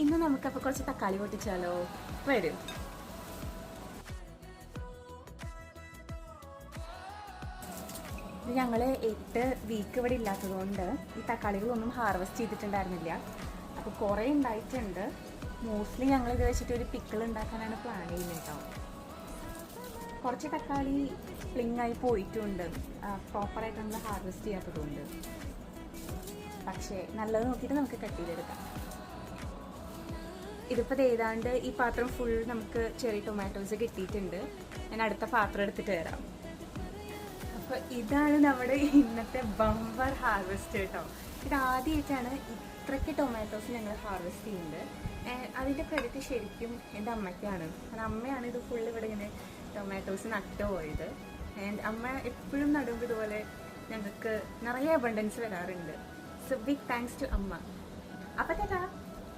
ഇന്ന് നമുക്കപ്പോൾ കുറച്ച് തക്കാളി പൊട്ടിച്ചാലോ? വരും. ഞങ്ങൾ 8 വീക്ക് ഇവിടെ ഇല്ലാത്തതുകൊണ്ട് ഈ തക്കാളികളൊന്നും ഹാർവെസ്റ്റ് ചെയ്തിട്ടുണ്ടായിരുന്നില്ല. അപ്പോൾ കുറേ ഉണ്ടായിട്ടുണ്ട്. മോസ്റ്റ്ലി ഞങ്ങളിത് വെച്ചിട്ട് ഒരു പിക്കിൾ ഉണ്ടാക്കാനാണ് പ്ലാൻ ചെയ്യുന്നത് കേട്ടോ. കുറച്ച് തക്കാളി പ്ലിങ്ങായി പോയിട്ടുണ്ട്, പ്രോപ്പറായിട്ട് നമ്മൾ ഹാർവെസ്റ്റ് ചെയ്യാത്തതുകൊണ്ട്. പക്ഷേ നല്ലത് നോക്കിയിട്ട് നമുക്ക് കട്ട് ചെയ്തെടുക്കാം. ഇതിപ്പോൾ ഏതാണ്ട് ഈ പാത്രം ഫുൾ നമുക്ക് ചെറിയ ടൊമാറ്റോസ് കിട്ടിയിട്ടുണ്ട്. ഞാൻ അടുത്ത പാത്രം എടുത്തിട്ട് വരാം. അപ്പോൾ ഇതാണ് നമ്മുടെ ഇന്നത്തെ ബമ്പർ ഹാർവെസ്റ്റ് കേട്ടോ. ഇതാദ്യമായിട്ടാണ് ഇത്രയ്ക്ക് ടൊമാറ്റോസ് ഞങ്ങൾ ഹാർവെസ്റ്റ് ചെയ്യുന്നത്. അതിൻ്റെ ക്രെഡിറ്റ് ശരിക്കും എൻ്റെ അമ്മയ്ക്കാണ്. കാരണം അമ്മയാണ് ഇത് ഫുൾ ഇവിടെ ഇങ്ങനെ ടൊമാറ്റോസ് നട്ടു പോയത്. ആൻഡ് അമ്മ എപ്പോഴും നടുമ്പോൾ ഇതുപോലെ ഞങ്ങൾക്ക് നിറയെ അബണ്ടൻസ് വരാറുണ്ട്. സോ ബിഗ് താങ്ക്സ് ടു അമ്മ. അപ്പോൾ